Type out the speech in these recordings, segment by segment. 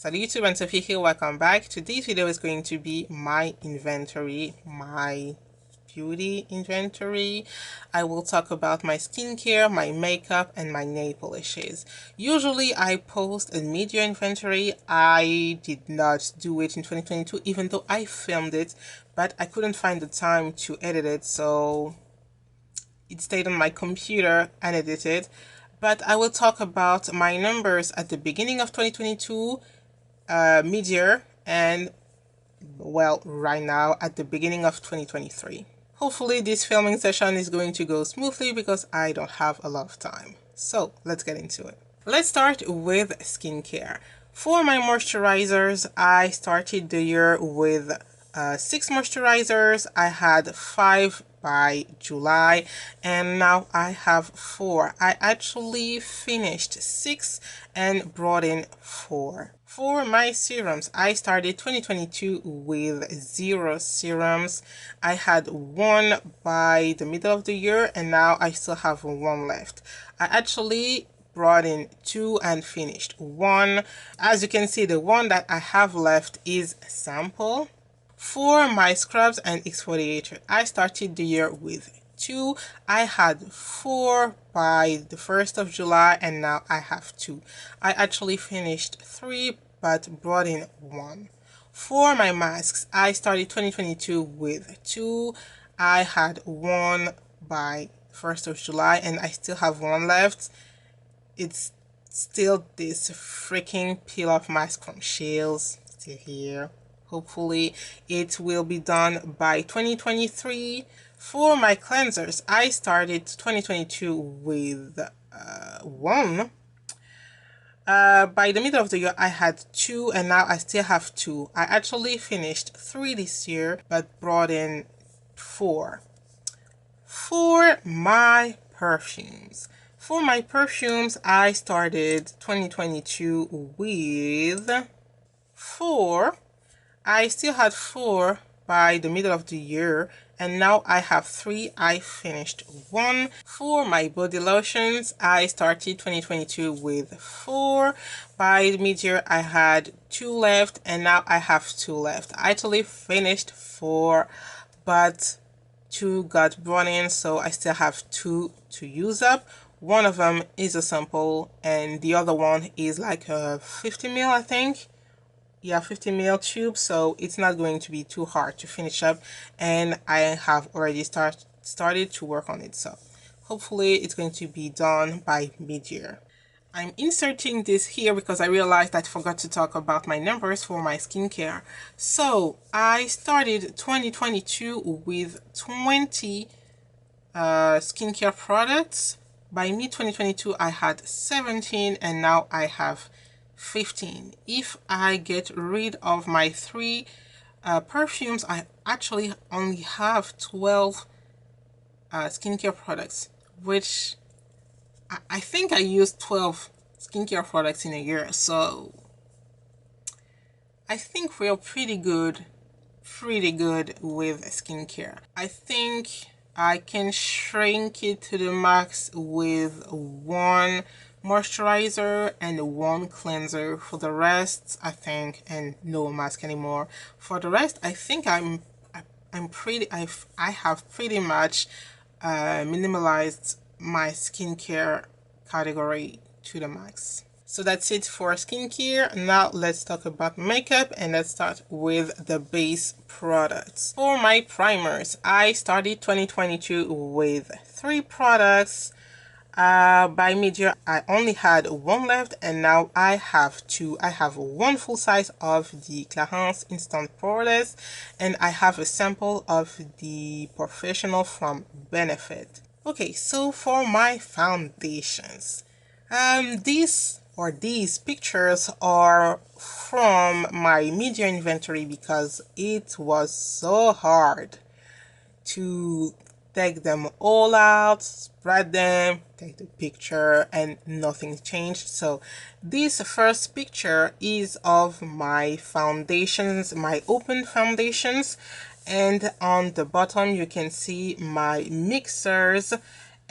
Salut YouTube and Sophie here, welcome back. Today's video is going to be my inventory, my beauty inventory. I will talk about my skincare, my makeup, and my nail polishes. Usually I post a media inventory. I did not do it in 2022 even though I filmed it, but I couldn't find the time to edit it, so it stayed on my computer unedited. But I will talk about my numbers at the beginning of 2022 mid-year and well right now at the beginning of 2023. Hopefully this filming session is going to go smoothly because I don't have a lot of time. So let's get into it. Let's start with skincare. For my moisturizers, I started the year with 6 moisturizers. I had 5 by July and now I have 4. I actually finished 6 and brought in 4. For my serums, I started 2022 with 0 serums. I had 1 by the middle of the year and now I still have 1 left. I actually brought in 2 and finished 1. As you can see, the one that I have left is sample. For my scrubs and exfoliator, I started the year with 2. I had 4 by the 1st of July and now I have 2. I actually finished 3 but brought in 1. For my masks, I started 2022 with 2. I had 1 by 1st of July and I still have 1 left. It's still this freaking peel off mask from Shields, still here. Hopefully it will be done by 2023. For my cleansers, I started 2022 with 1. By the middle of the year I had 2 and now I still have 2. I actually finished 3 this year but brought in 4. For my perfumes, I started 2022 with 4. I still had 4 by the middle of the year and now I have 3. I finished 1. For my body lotions, I started 2022 with 4. By mid-year I had 2 left and now I have 2 left. I actually finished 4 but 2 got brought in, so I still have 2 to use up. One of them is a sample and the other one is like a 50 ml, I think. Yeah, 50 ml tube, so it's not going to be too hard to finish up and I have already started to work on it, so hopefully it's going to be done by mid-year. I'm inserting this here because I realized I forgot to talk about my numbers for my skincare. So I started 2022 with 20 skincare products. By mid-2022 I had 17 and now I have 15. If I get rid of my 3 perfumes, I actually only have 12 skincare products, which I think I used 12 skincare products in a year, so I think we're pretty good with skincare. I think I can shrink it to the max with 1 moisturizer and 1 cleanser. For the rest, I think, and no mask anymore. For the rest, I think I have pretty much minimalized my skincare category to the max. So that's it for skincare. Now let's talk about makeup and let's start with the base products. For my primers, I started 2022 with 3 products. By mid-year I only had 1 left and now I have 2. I have 1 full size of the Clarins Instant Poreless and I have a sample of the Professional from Benefit. Okay, so for my foundations, these pictures are from my media inventory because it was so hard to take them all out, spread them, take the picture, and nothing changed. So this first picture is of my foundations, my open foundations, and on the bottom you can see my mixers,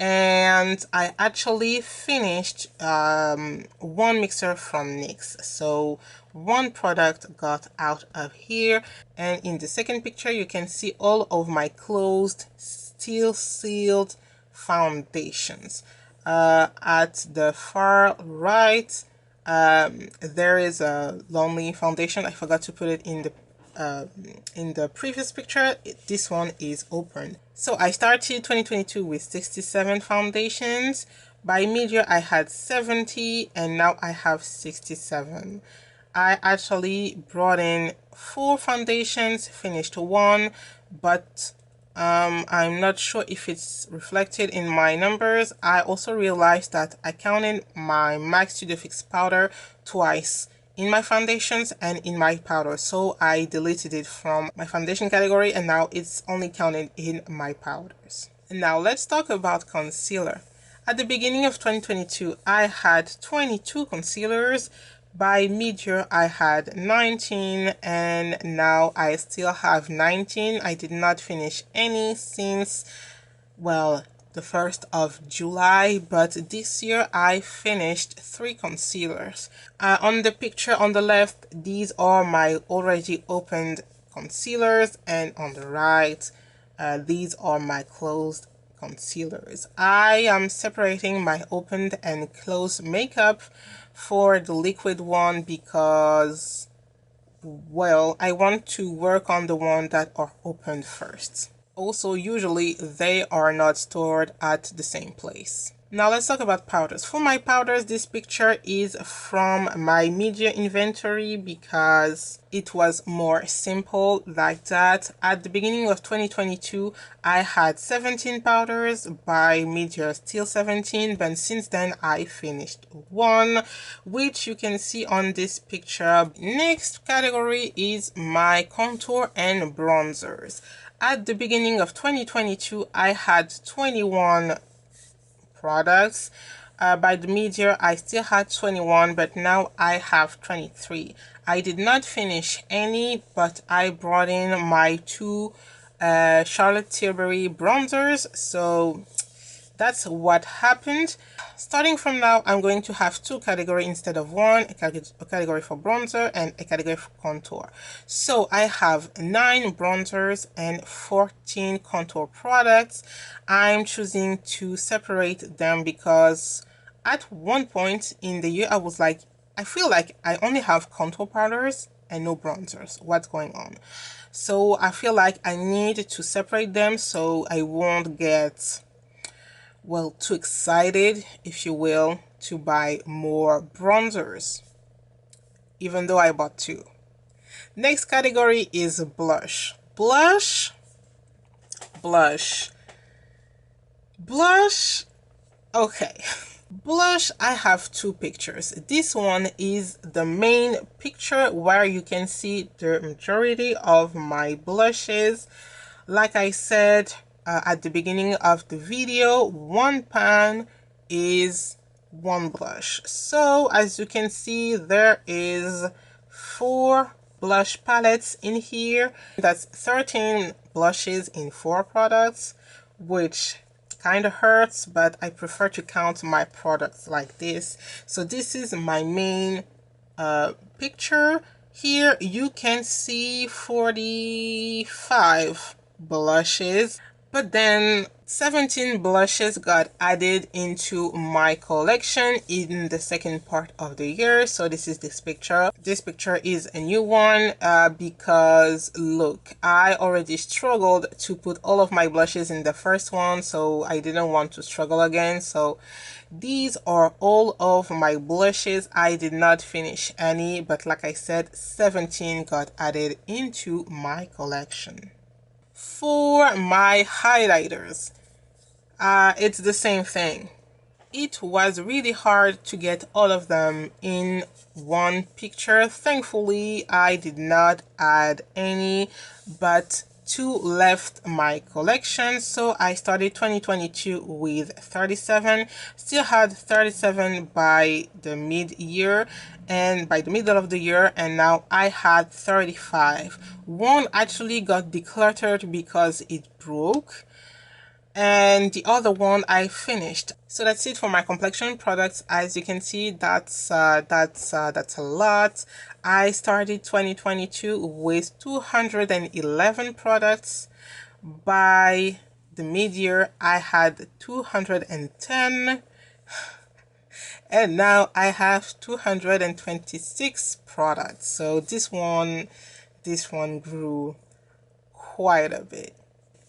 and I actually finished 1 mixer from NYX. So one product got out of here. And in the second picture, you can see all of my closed, still sealed foundations. At the far right, there is a Lonely foundation. I forgot to put it in the previous picture. This one is open. So I started 2022 with 67 foundations. By mid-year I had 70 and now I have 67. I actually brought in 4 foundations, finished 1, but I'm not sure if it's reflected in my numbers. I also realized that I counted my MAC Studio Fix powder twice, in my foundations and in my powder, so I deleted it from my foundation category and now it's only counted in my powders. Now let's talk about concealer. At the beginning of 2022 I had 22 concealers. By mid-year I had 19 and now I still have 19. I did not finish any since, well, the 1st of July, but this year I finished 3 concealers. On the picture on the left, these are my already opened concealers, and on the right, these are my closed concealers. I am separating my opened and closed makeup for the liquid one because, well, I want to work on the one that are opened first. Also, usually they are not stored at the same place. Now let's talk about powders. For my powders, this picture is from my media inventory because it was more simple like that. At the beginning of 2022, I had 17 powders. By mid-year, still 17, but since then I finished 1, which you can see on this picture. Next category is my contour and bronzers. At the beginning of 2022, I had 21 products. By the mid-year, I still had 21, but now I have 23. I did not finish any, but I brought in my 2 Charlotte Tilbury bronzers, so that's what happened. Starting from now, I'm going to have 2 categories instead of 1, a category for bronzer and a category for contour. So I have 9 bronzers and 14 contour products. I'm choosing to separate them because at one point in the year, I was like, I feel like I only have contour powders and no bronzers. What's going on? So I feel like I need to separate them so I won't get, well, too excited, if you will, to buy more bronzers, even though I bought 2. Next category is blush. Blush. Okay. Blush, I have 2 pictures. This one is the main picture where you can see the majority of my blushes. Like I said at the beginning of the video, 1 pan is 1 blush. So as you can see, there is 4 blush palettes in here. That's 13 blushes in 4 products, which kind of hurts, but I prefer to count my products like this. So this is my main picture. Here you can see 45 blushes, but then 17 blushes got added into my collection in the second part of the year. So this is this picture. This picture is a new one because look, I already struggled to put all of my blushes in the first one, so I didn't want to struggle again. So these are all of my blushes. I did not finish any, but like I said, 17 got added into my collection. For my highlighters, it's the same thing. It was really hard to get all of them in one picture. Thankfully, I did not add any, but 2 left my collection. So I started 2022 with 37, still had 37 by the mid-year and by the middle of the year, and now I had 35. One actually got decluttered because it broke. and the other one I finished. So that's it for my complexion products. As you can see, that's a lot. I started 2022 with 211 products. By the mid-year, I had 210, and now I have 226 products. So this one grew quite a bit.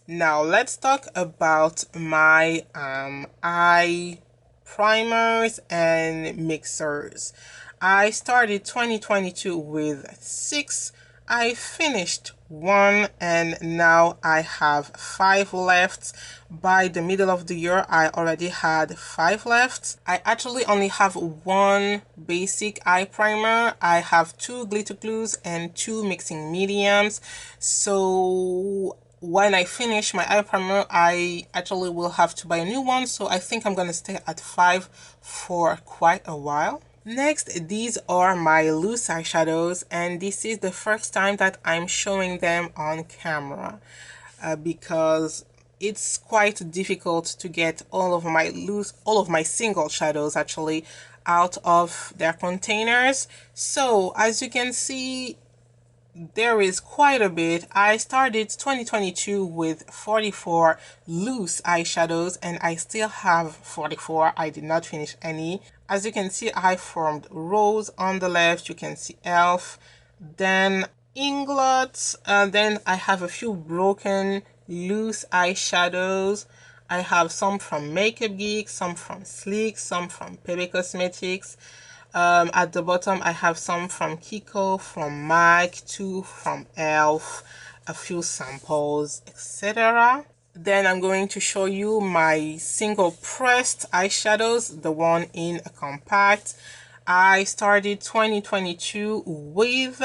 Now let's talk about my eye primers and mixers. I started 2022 with 6. I finished 1 and now I have 5 left. By the middle of the year, I already had 5 left. I actually only have 1 basic eye primer. I have 2 glitter glues and 2 mixing mediums. So when I finish my eye primer, I actually will have to buy a new one. So I think I'm gonna stay at 5 for quite a while. Next, these are my loose eyeshadows, and this is the first time that I'm showing them on camera because it's quite difficult to get all of my single shadows actually out of their containers. So as you can see, there is quite a bit. I started 2022 with 44 loose eyeshadows and I still have 44. I did not finish any. As you can see, I formed Rose on the left. You can see Elf, then Inglot, then I have a few broken loose eyeshadows. I have some from Makeup Geek, some from Sleek, some from Pepe Cosmetics. At the bottom, I have some from Kiko, from MAC, 2 from Elf, a few samples, etc. Then I'm going to show you my single pressed eyeshadows, the one in a compact. I started 2022 with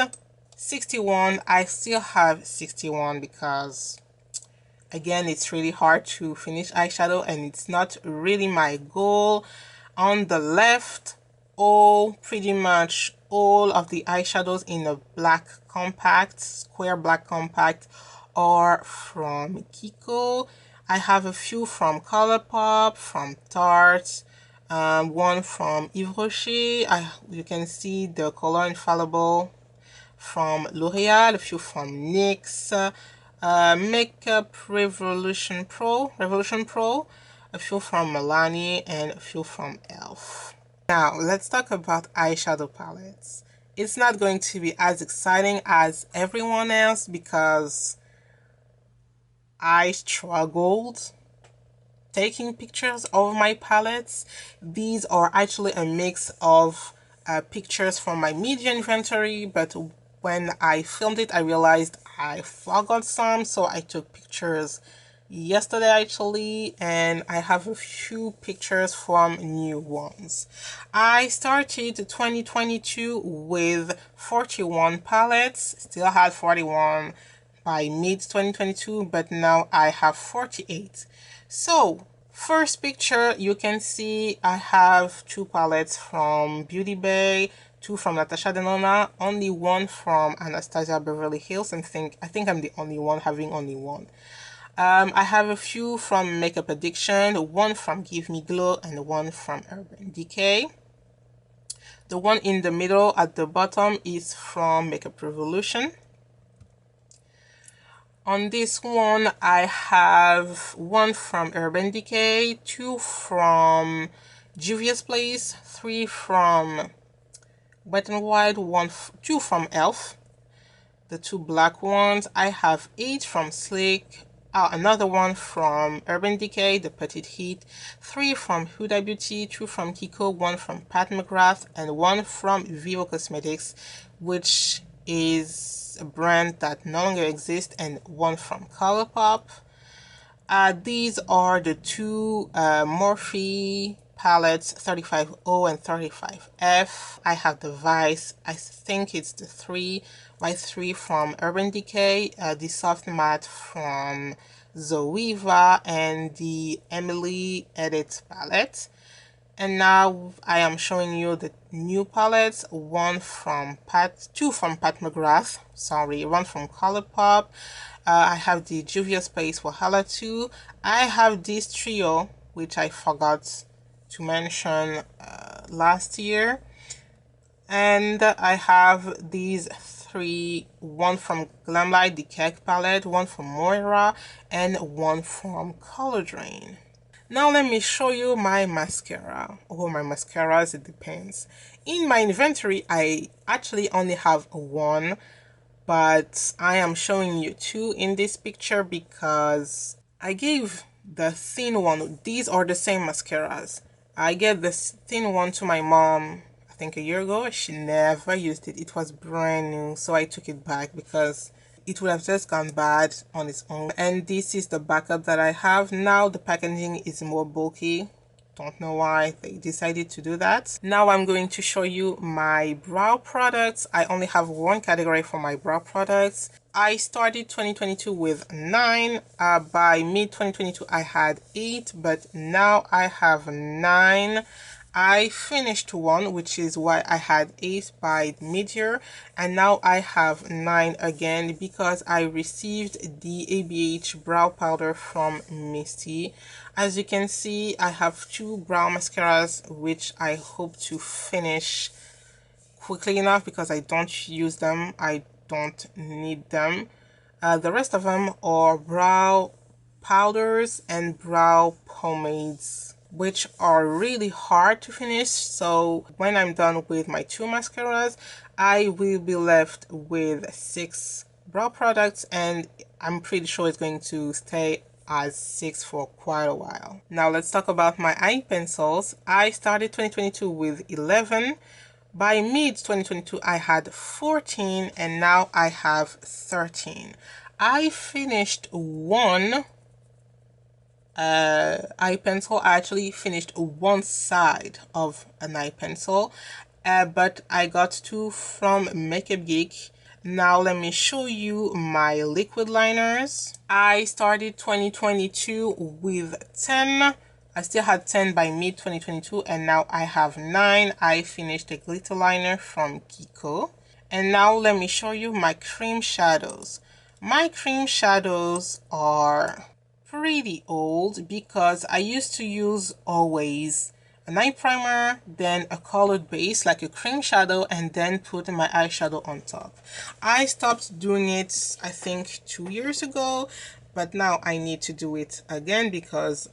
61. I still have 61 because again, it's really hard to finish eyeshadow and it's not really my goal. On the left, pretty much all of the eyeshadows in a black compact, square black compact, are from Kiko. I have a few from Colourpop, from Tarte, one from Yves Rocher. You can see the Color Infallible from L'Oreal, a few from NYX, Makeup Revolution Pro, a few from Milani, and a few from Elf. Now, let's talk about eyeshadow palettes. It's not going to be as exciting as everyone else because I struggled taking pictures of my palettes. These are actually a mix of pictures from my media inventory, but when I filmed it, I realized I forgot some, so I took pictures yesterday actually, and I have a few pictures from new ones. I started 2022 with 41 palettes, still had 41 by mid 2022, but now I have 48. So first picture, you can see I have 2 palettes from Beauty Bay, 2 from Natasha Denona, only 1 from Anastasia Beverly Hills, and I think I'm the only one having only 1. I have a few from Makeup Addiction, 1 from Give Me Glow, and 1 from Urban Decay. The one in the middle at the bottom is from Makeup Revolution. On this one, I have 1 from Urban Decay, 2 from Juvia's Place, 3 from Wet n Wild, 2 from Elf, the 2 black ones. I have 8 from Sleek, another 1 from Urban Decay, the Petite Heat, 3 from Huda Beauty, 2 from Kiko, 1 from Pat McGrath, and 1 from Vivo Cosmetics, which is a brand that no longer exists, and 1 from Colourpop. These are the 2 Morphe palettes, 35O and 35F. I have the Vice, I think it's the 3 Y3 from Urban Decay, the Soft Matte from Zoeva, and the Emily Edit palette. And now I am showing you the new palettes, two from Pat McGrath, sorry, one from Colourpop. I have the Juvia's Space for Hala 2. I have this trio, which I forgot to mention last year. And I have these three, one from Glamlight, the Cake palette, one from Moira, and one from Color Drain. Now let me show you my mascara. Oh, my mascaras, it depends. In my inventory, I actually only have one, but I am showing you two in this picture because I gave the thin one. These are the same mascaras. I gave the thin one to my mom, I think a year ago. She never used it. It was brand new, so I took it back because it would have just gone bad on its own. And this is the backup that I have. Now the packaging is more bulky. Don't know why they decided to do that. Now I'm going to show you my brow products. I only have one category for my brow products. I started 2022 with 9. By mid 2022 I had 8, but now I have 9. I finished one, which is why I had 8 by mid-year, and now I have 9 again because I received the ABH brow powder from Misty. As you can see, I have 2 brow mascaras which I hope to finish quickly enough because I don't use them. I don't need them. The rest of them are brow powders and brow pomades, which are really hard to finish. So when I'm done with my 2 mascaras, I will be left with 6 brow products, and I'm pretty sure it's going to stay as 6 for quite a while. Now let's talk about my eye pencils. I started 2022 with 11. By mid 2022 I had 14, and now I have 13. I finished one eye pencil. I actually finished one side of an eye pencil, but I got 2 from Makeup Geek. Now let me show you my liquid liners. I started 2022 with 10. I still had 10 by mid 2022, and now I have 9. I finished a glitter liner from Kiko. And now let me show you my cream shadows. My cream shadows are pretty old because I used to use always an eye primer, then a colored base like a cream shadow, and then put my eyeshadow on top. I stopped doing it I think 2 years ago, but now I need to do it again because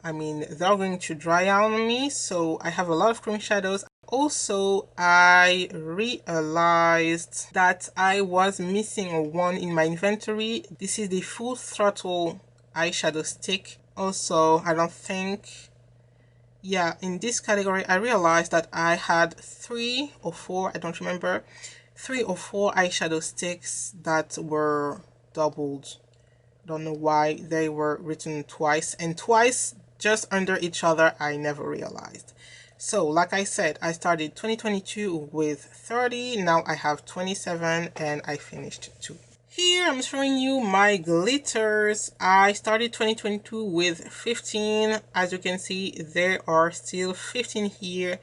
I mean, they're going to dry out on me, so I have a lot of cream shadows. Also, I realized that I was missing one in my inventory. This is the Full Throttle eyeshadow stick. Also, I don't think, yeah, in this category I realized that I had 3 or 4, I don't remember, 3 or 4 eyeshadow sticks that were doubled. Don't know why they were written twice, and twice just under each other. I never realized. So like I said, I started 2022 with 30. Now I have 27, and I finished 2. Here I'm showing you my glitters. I started 2022 with 15. As you can see, there are still 15 here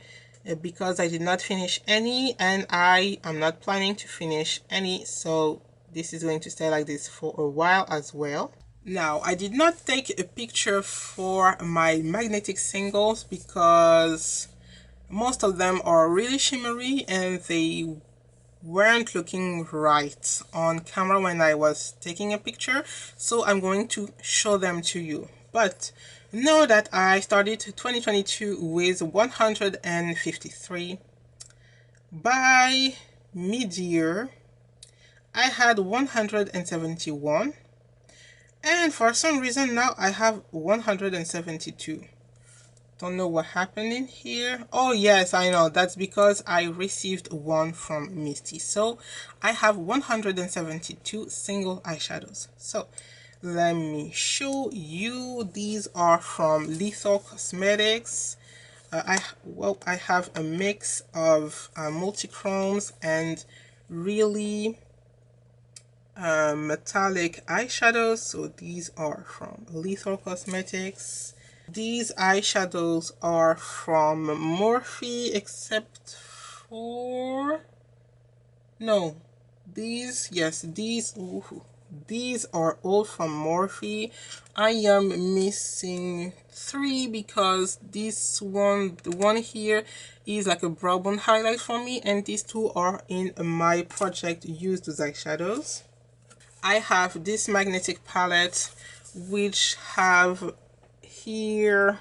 because I did not finish any, and I am not planning to finish any, so this is going to stay like this for a while as well. Now, I did not take a picture for my magnetic singles because most of them are really shimmery and they weren't looking right on camera when I was taking a picture, so I'm going to show them to you. But know that I started 2022 with 153. By mid-year, I had 171. And for some reason now I have 172. Don't know what happened in here. Oh yes, I know. That's because I received one from Misty. So I have 172 single eyeshadows. So let me show you. These are from Lethal Cosmetics. I have a mix of multi-chromes and really metallic eyeshadows. So these are from Lethal Cosmetics. These eyeshadows are from Morphe, except for... no, these, yes, these, ooh, these are all from Morphe. I am missing 3 because this one, the one here, is like a brow bone highlight for me, and these 2 are in my project Use Those Eyeshadows. I have this magnetic palette which have here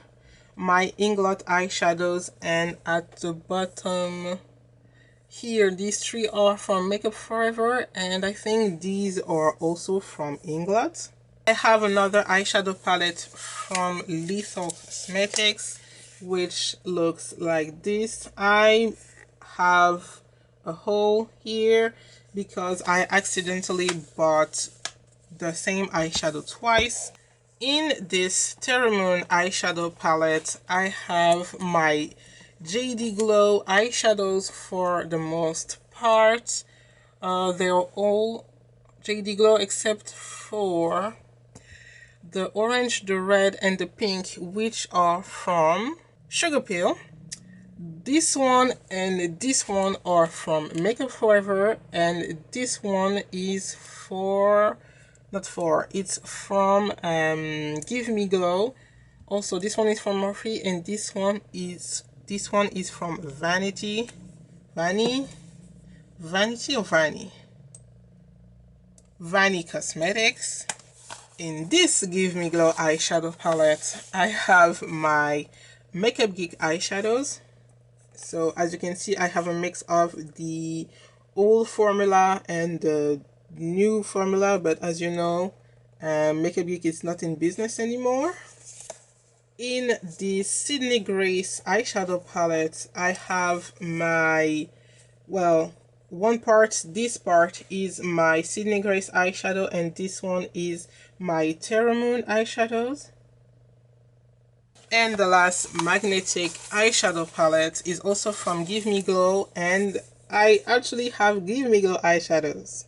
my Inglot eyeshadows, and at the bottom here these 3 are from Makeup Forever, and I think these are also from Inglot. I have another eyeshadow palette from Lethal Cosmetics which looks like this. I have a hole here because I accidentally bought the same eyeshadow twice. In this Terra Moon eyeshadow palette, I have my JD Glow eyeshadows for the most part. They're all JD Glow except for the orange, the red, and the pink, which are from Sugar Pill. This one and this one are from Makeup Forever, and this one is for, not for, it's from Give Me Glow. Also, this one is from Morphe, and this one is from Vanity Cosmetics. In this Give Me Glow eyeshadow palette, I have my Makeup Geek eyeshadows. So as you can see, I have a mix of the old formula and the new formula, but as you know, Makeup Geek is not in business anymore. In the Sydney Grace eyeshadow palette, I have my, well, one part, this part is my Sydney Grace eyeshadow, and this one is my Terra Moon eyeshadows. And the last magnetic eyeshadow palette is also from Give Me Glow, and I actually have Give Me Glow eyeshadows.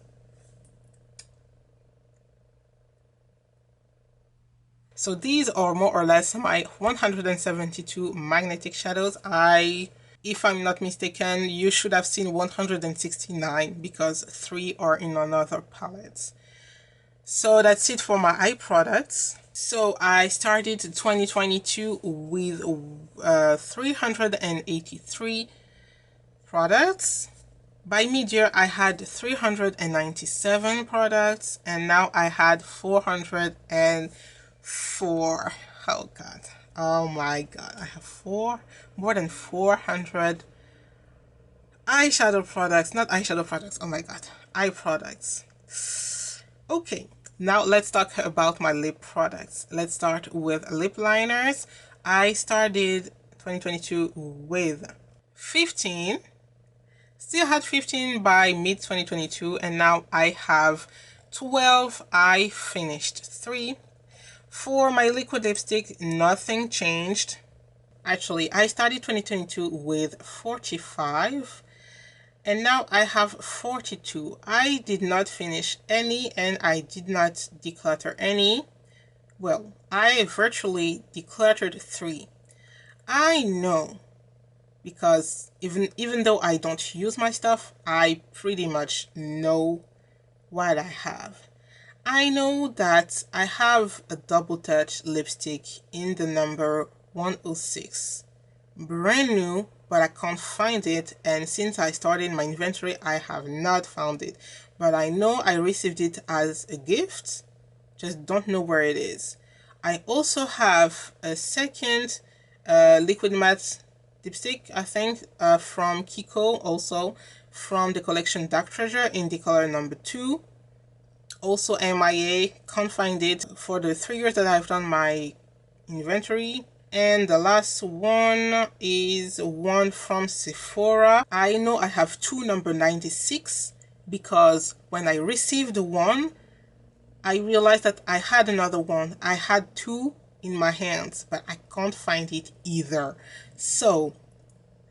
So these are more or less my 172 magnetic shadows. If I'm not mistaken, you should have seen 169 because 3 are in another palette. So that's it for my eye products. So I started 2022 with 383 products. By mid-year, I had 397 products, and now I had 404. Oh God. Oh my God. I have more than 400 eyeshadow products. Not eyeshadow products. Oh my God. Eye products. Okay. Now let's talk about my lip products. Let's start with lip liners. I started 2022 with 15. Still had 15 by mid 2022, and now I have 12. I finished 3. For my liquid lipstick, nothing changed. Actually, I started 2022 with 45, and now I have 42. I did not finish any, and I did not declutter any. Well, I virtually decluttered 3. I know, because even though I don't use my stuff, I pretty much know what I have. I know that I have a Double Touch lipstick in the number 106. Brand new, but I can't find it, and since I started my inventory, I have not found it. But I know I received it as a gift, just don't know where it is. I also have a second liquid matte lipstick, I think, from Kiko, also from the collection Dark Treasure in the color number 2. Also MIA, can't find it for the 3 years that I've done my inventory. And the last one is one from Sephora. I know I have 2 number 96 because when I received one, I realized that I had another one. I had 2 in my hands, but I can't find it either. So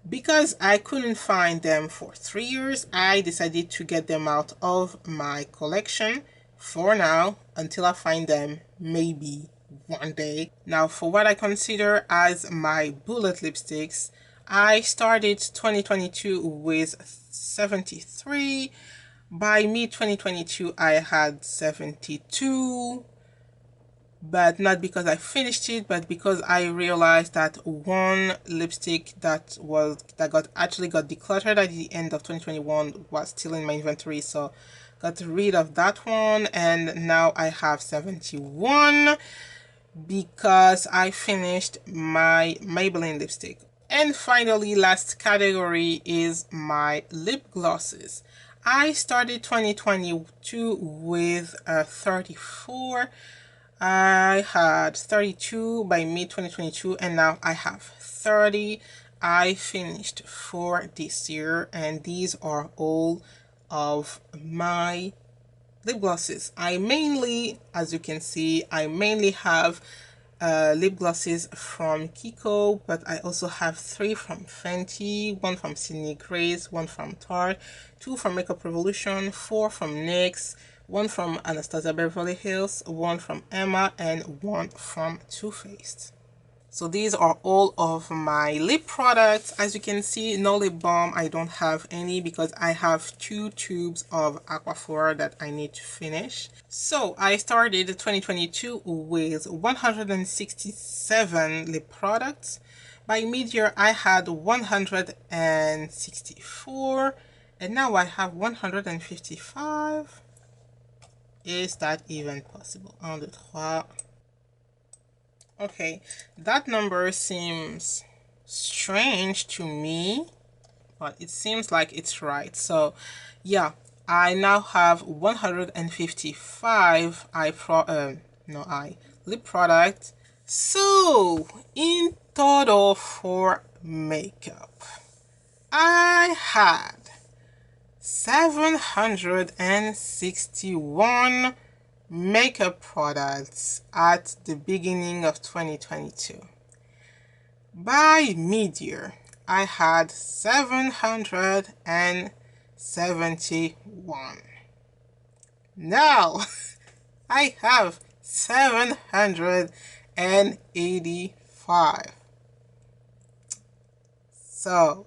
because I couldn't find them for 3 years, I decided to get them out of my collection for now until I find them, maybe one day. Now for what I consider as my bullet lipsticks, I started 2022 with 73. By mid 2022 I had 72, but not because I finished it, but because I realized that one lipstick that actually got decluttered at the end of 2021 was still in my inventory, so got rid of that one, and now I have 71 because I finished my Maybelline lipstick. And finally, last category is my lip glosses. I started 2022 with 34. I had 32 by mid 2022, and now I have 30. I finished 4 this year, and these are all of my lip glosses. I mainly, as you can see, I mainly have lip glosses from Kiko, but I also have 3 from Fenty, 1 from Sydney Grace, 1 from Tarte, 2 from Makeup Revolution, 4 from NYX, 1 from Anastasia Beverly Hills, 1 from Emma, and 1 from Too Faced. So these are all of my lip products. As you can see, no lip balm. I don't have any because I have 2 tubes of Aquaphor that I need to finish. So I started 2022 with 167 lip products. By mid-year, I had 164, and now I have 155. Is that even possible? 1, 2, 3. Okay, that number seems strange to me, but it seems like it's right. So yeah, I now have 155 lip products. So in total for makeup, I had 761 makeup products at the beginning of 2022. By mid-year, I had 771. Now, I have 785. So,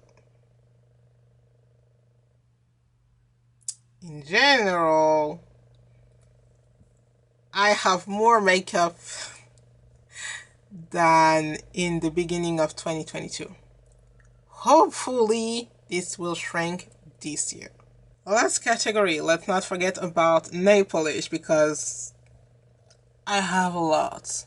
in general, I have more makeup than in the beginning of 2022. Hopefully, this will shrink this year. Last category, let's not forget about nail polish because I have a lot.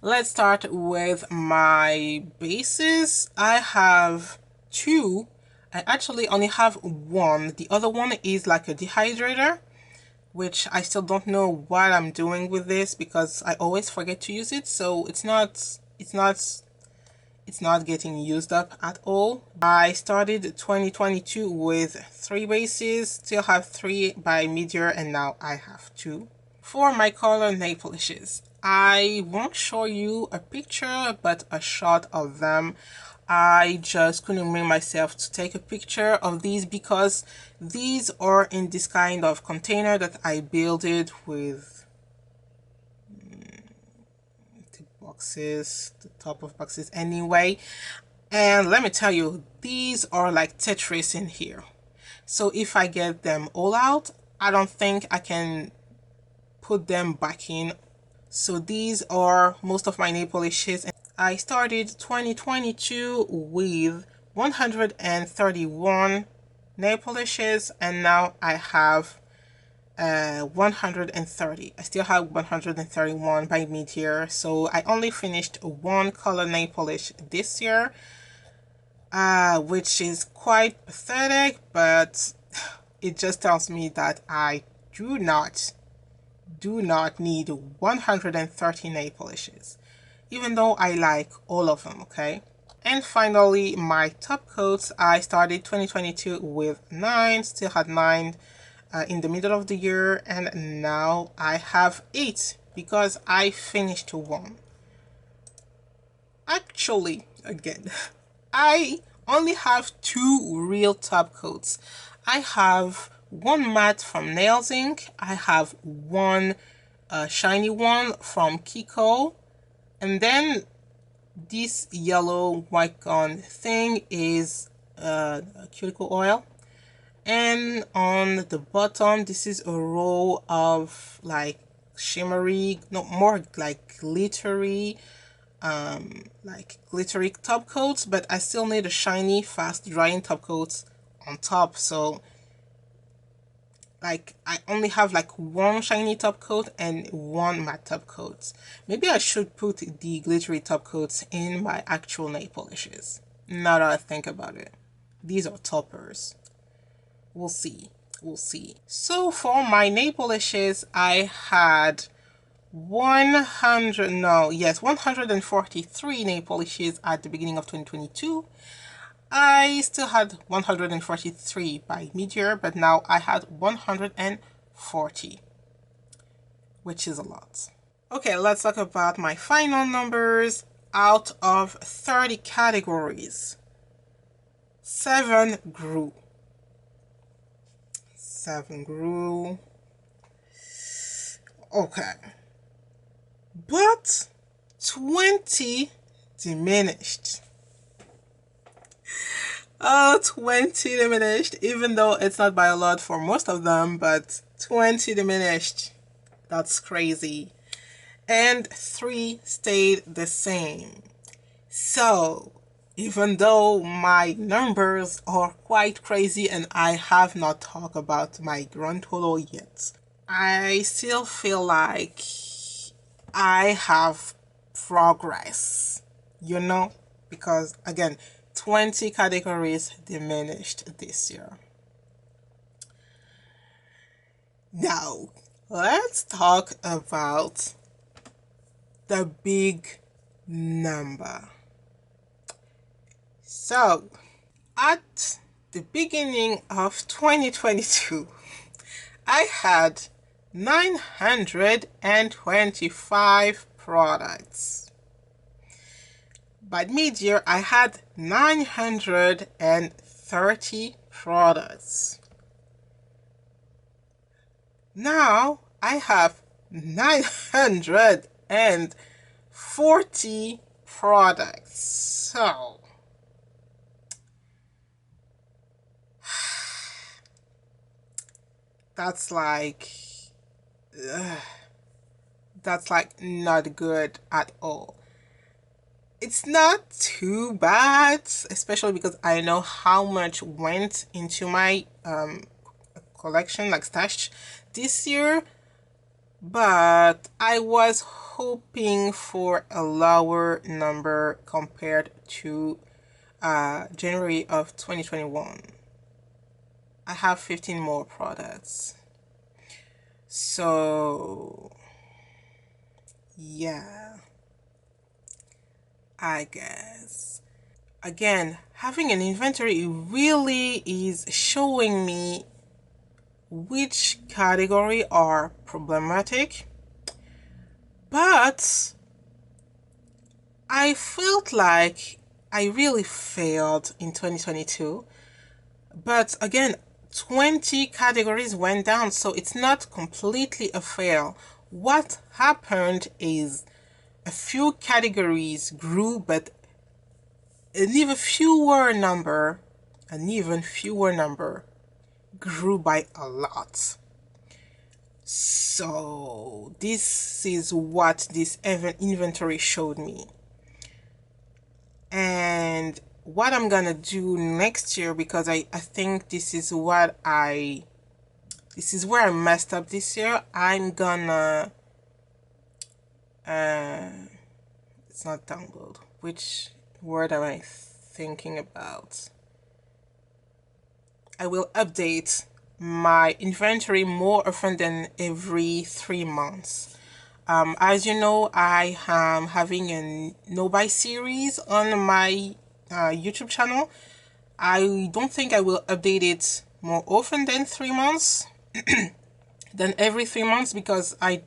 Let's start with my bases. I have 2. I actually only have 1. The other one is like a dehydrator, which I still don't know what I'm doing with this because I always forget to use it, so it's not getting used up at all. I started 2022 with 3 bases, still have 3 by mid-year, and now I have 2. For my color nail polishes, I won't show you a picture but a shot of them. I just couldn't bring myself to take a picture of these because these are in this kind of container that I built it with the boxes, the top of boxes anyway. And let me tell you, these are like Tetris in here. So if I get them all out, I don't think I can put them back in. So these are most of my nail polishes. I started 2022 with 131 nail polishes, and now I have 130. I still have 131 by mid-year, so I only finished 1 color nail polish this year, which is quite pathetic, but it just tells me that I do not need 130 nail polishes, even though I like all of them, okay? And finally, my top coats. I started 2022 with 9, still had 9 in the middle of the year, and now I have 8 because I finished 1. Actually, again, I only have 2 real top coats. I have 1 matte from Nails Inc. I have 1 a shiny one from Kiko, and then this yellow Wycon thing is cuticle oil. And on the bottom, this is a row of like shimmery, no, more like glittery top coats, but I still need a shiny fast drying top coat on top. So like I only have like one shiny top coat and one matte top coat. Maybe I should put the glittery top coats in my actual nail polishes, now that I think about it. These are toppers. We'll see. We'll see. So for my nail polishes, I had 143 nail polishes at the beginning of 2022. I still had 143 by mid-year, but now I had 140, which is a lot. Okay, let's talk about my final numbers. Out of 30 categories, 7 grew. 7 grew. Okay. But 20 diminished. Oh, 20 diminished, even though it's not by a lot for most of them, but 20 diminished. That's crazy. And 3 stayed the same. So, even though my numbers are quite crazy and I have not talked about my grand total yet, I still feel like I have progress, you know, because again, 20 categories diminished this year. Now, let's talk about the big number. So, at the beginning of 2022, I had 925 products. By mid-year, I had 930 products. Now, I have 940 products. So, that's like not good at all. It's not too bad, especially because I know how much went into my collection, like stash, this year, but I was hoping for a lower number compared to January of 2021. I have 15 more products. So, yeah, I guess. Again, having an inventory really is showing me which category are problematic, but I felt like I really failed in 2022. But again, 20 categories went down, so it's not completely a fail. What happened is a few categories grew, but an even fewer number grew by a lot. So this is what this inventory showed me. And what I'm gonna do next year, because I think this is where I messed up this year. I'm gonna it's not download. Which word am I thinking about? I will update my inventory more often than every 3 months. As you know, I am having a no-buy series on my YouTube channel. I don't think I will update it more often than 3 months, than every 3 months, because I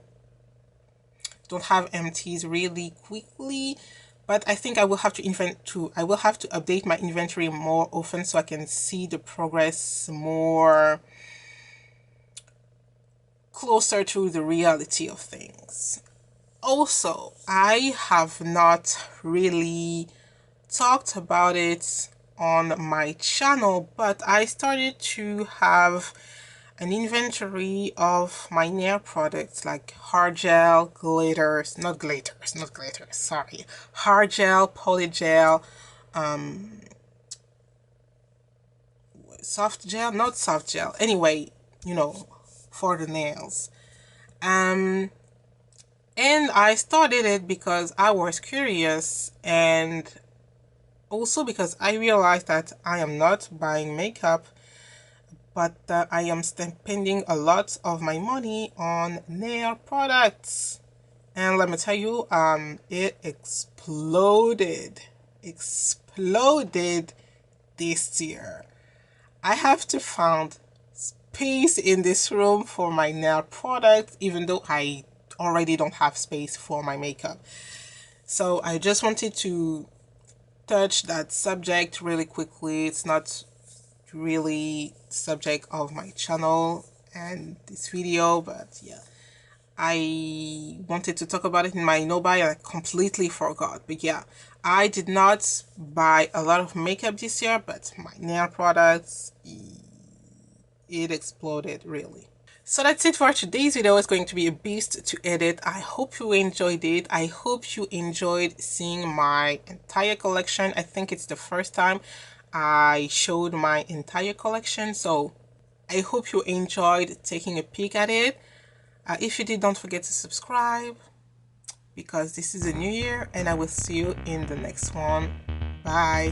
don't have empties really quickly. But I think I will have to update my inventory more often so I can see the progress more closer to the reality of things. Also, I have not really talked about it on my channel, but I started to have an inventory of my nail products like hard gel, glitters, not glitters, sorry, hard gel, poly gel, soft gel, not soft gel, anyway, you know, for the nails. And I started it because I was curious, and also because I realized that I am not buying makeup, but I am spending a lot of my money on nail products. And let me tell you, it exploded this year. I have to find space in this room for my nail products, even though I already don't have space for my makeup. So I just wanted to touch that subject really quickly. It's not really subject of my channel and this video, but yeah, I wanted to talk about it in my no buy. I completely forgot, but yeah, I did not buy a lot of makeup this year, but my nail products, it exploded really. So that's it for today's video. It's going to be a beast to edit. I hope you enjoyed it. I hope you enjoyed seeing my entire collection. I think it's the first time I showed my entire collection, so I hope you enjoyed taking a peek at it. If you did, don't forget to subscribe, because this is a new year, and I will see you in the next one. Bye.